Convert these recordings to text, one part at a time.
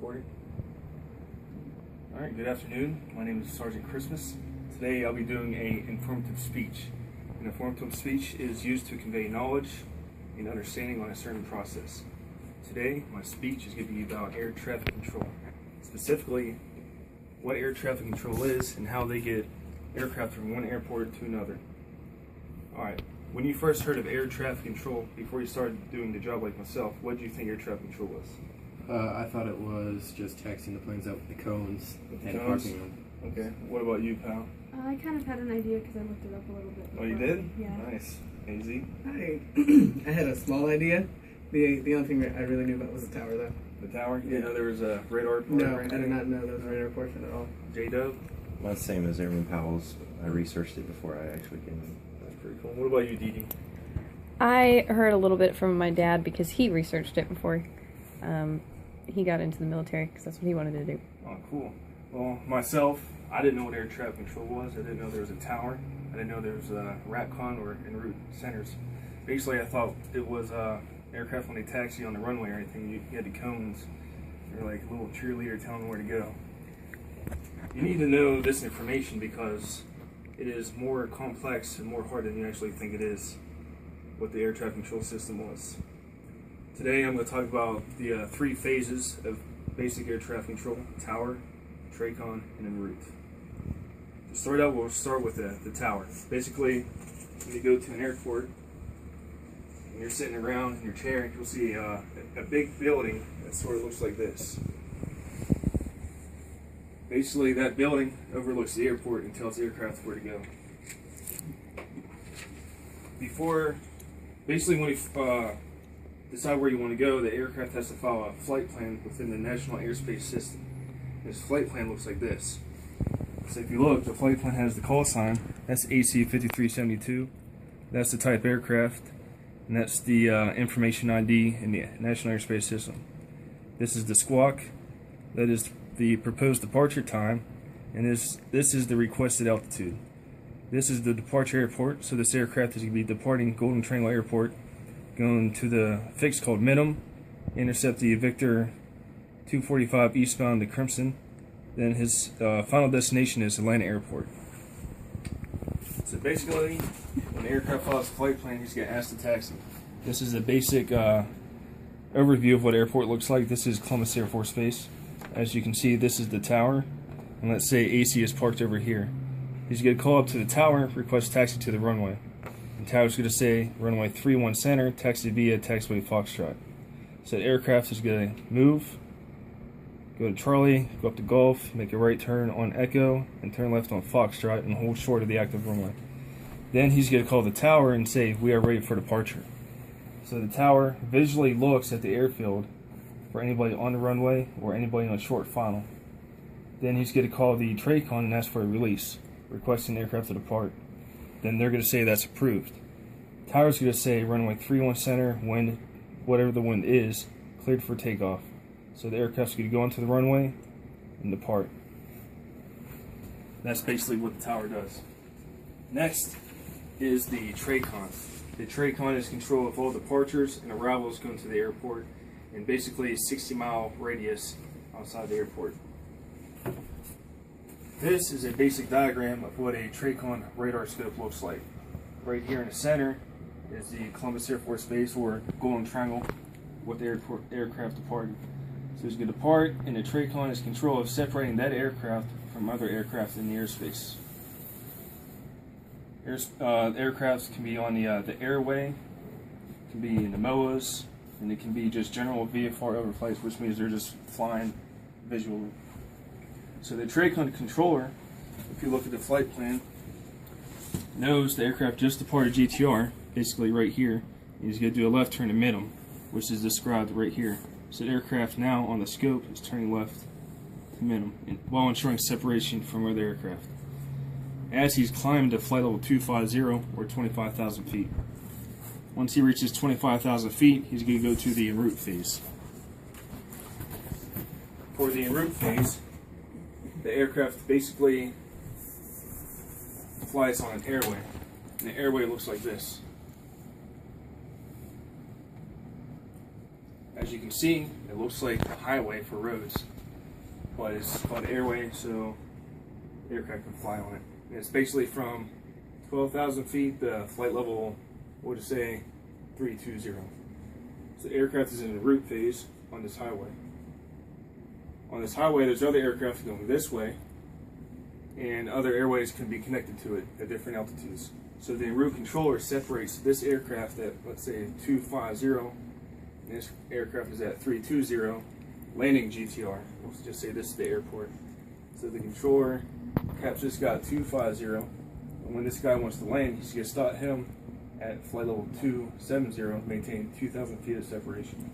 Recording. Alright, good afternoon. My name is Sergeant Christmas. Today I'll be doing an informative speech. An informative speech is used to convey knowledge and understanding on a certain process. Today, my speech is going to be about air traffic control. Specifically, what air traffic control is and how they get aircraft from one airport to another. Alright, when you first heard of air traffic control, before you started doing the job like myself, what did you think air traffic control was? I thought it was just taxiing the planes out with the cones and cones? parking them. Okay, what about you, pal? I kind of had an idea because I looked it up a little bit. Oh, you did? Yeah. Nice. AZ? I had a small idea. The only thing I really knew about was the tower, though. The tower? You didn't know there was a radar port? No, I did not know there was a radar portion at all. J-Dub? Mine's same as Airman Powell's. I researched it before I actually came in. That's pretty cool. What about you, Dee Dee? I heard a little bit from my dad because he researched it before he got into the military because that's what he wanted to do. Oh, cool. Well, myself, I didn't know what air traffic control was. I didn't know there was a tower. I didn't know there was a RATCON or en route centers. Basically, I thought it was aircraft when they taxi on the runway or anything. You had the cones. You're like a little cheerleader telling them where to go. You need to know this information because it is more complex and more hard than you actually think it is what the air traffic control system was. Today I'm going to talk about the three phases of basic air traffic control: tower, TRACON, and en route. To start out, we'll start with the tower. Basically, when you go to an airport and you're sitting around in your chair, you'll see a big building that sort of looks like this. Basically, that building overlooks the airport and tells the aircraft where to go. Basically, when you decide where you want to go, the aircraft has to follow a flight plan within the National Airspace System. This flight plan looks like this. So if you look, the flight plan has the call sign. That's AC-5372. That's the type aircraft, and that's the information ID in the National Airspace System. This is the squawk. That is the proposed departure time, and this is the requested altitude. This is the departure airport, so this aircraft is going to be departing Golden Triangle Airport, going to the fix called Minimum, intercept the Victor 245 eastbound to Crimson. Then his final destination is Atlanta Airport. So basically, when the aircraft follows the flight plan, he's going to ask the taxi. This is a basic overview of what airport looks like. This is Columbus Air Force Base. As you can see, this is the tower, and let's say AC is parked over here. He's going to call up to the tower, request taxi to the runway. The tower's going to say runway 31 center, taxi via taxiway Foxtrot. So the aircraft is going to move, go to Charlie, go up to Golf, make a right turn on Echo, and turn left on Foxtrot and hold short of the active runway. Then he's going to call the tower and say, we are ready for departure. So the tower visually looks at the airfield for anybody on the runway or anybody on a short final. Then he's going to call the TRACON and ask for a release, requesting the aircraft to depart. Then they're going to say that's approved. Tower's going to say runway 31 center, wind, whatever the wind is, cleared for takeoff. So the aircraft's going to go onto the runway and depart. That's basically what the tower does. Next is the TRACON. The TRACON is control of all departures and arrivals going to the airport, and basically a 60-mile radius outside the airport. This is a basic diagram of what a TRACON radar scope looks like. Right here in the center is the Columbus Air Force Base, or Golden Triangle, with the aircraft departed. So it's going to depart, and the TRACON is control of separating that aircraft from other aircraft in the airspace. Aircraft can be on the airway, can be in the MOAs, and it can be just general VFR overflights, which means they're just flying visually. So the TRACON controller, if you look at the flight plan, knows the aircraft just departed GTR, basically right here. He's going to do a left turn to Minimum, which is described right here. So the aircraft now on the scope is turning left to Minimum, while ensuring separation from other aircraft. As he's climbing to flight level 250, or 25,000 feet. Once he reaches 25,000 feet, he's going to go to the en route phase. For the en route phase, the aircraft basically flies on an airway, and the airway looks like this. As you can see, it looks like a highway for roads. but it's called airway, so the aircraft can fly on it. And it's basically from 12,000 feet, the flight level, what would it say, 320. So the aircraft is in the route phase on this highway. On this highway, there's other aircraft going this way, and other airways can be connected to it at different altitudes. So the en route controller separates this aircraft at, let's say, 250, and this aircraft is at 320, landing GTR. We'll just say this is the airport. So the controller caps this guy at 250, and when this guy wants to land, he's going to start him at flight level 270, maintaining 2,000 feet of separation.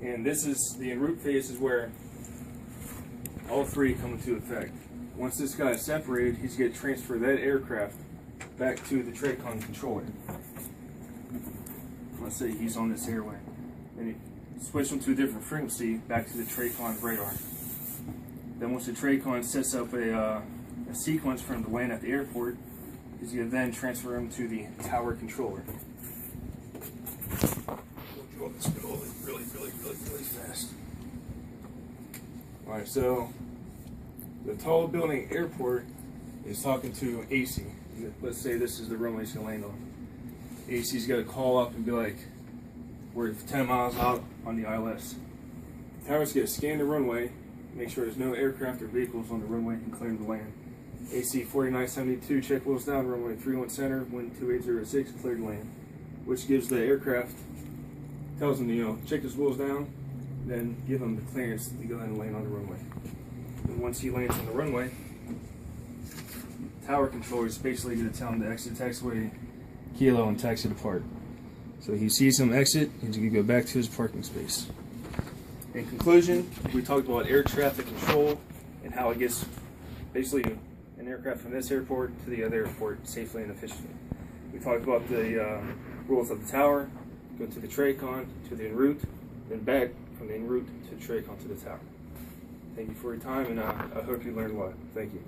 And this is the en route phase, is where all three come into effect. Once this guy is separated, he's going to transfer that aircraft back to the TRACON controller. Let's say he's on this airway, and he switch him to a different frequency back to the TRACON radar. Then once the TRACON sets up a sequence for him to land at the airport, he's going to then transfer him to the tower controller. We'll this really fast. Alright, so the tall building airport is talking to AC. Let's say this is the runway he's going to land on. AC's got to call up and be like, we're 10 miles out on the ILS. The tower's going to scan the runway, make sure there's no aircraft or vehicles on the runway, and clear him to land. AC 4972, check wheels down, runway 31 center, wind 2806, cleared to land. Which gives the aircraft, tells them to, check his wheels down, then give him the clearance to go ahead and land on the runway. And once he lands on the runway, tower controller is basically going to tell him to exit taxiway Kilo and taxi depart. So he sees him exit, he's going to go back to his parking space. In conclusion, we talked about air traffic control and how it gets basically an aircraft from this airport to the other airport safely and efficiently. We talked about the rules of the tower, go to the TRACON, to the en route, then back from the en route to the TRACON to the tower. Thank you for your time, and I hope you learned a lot. Thank you.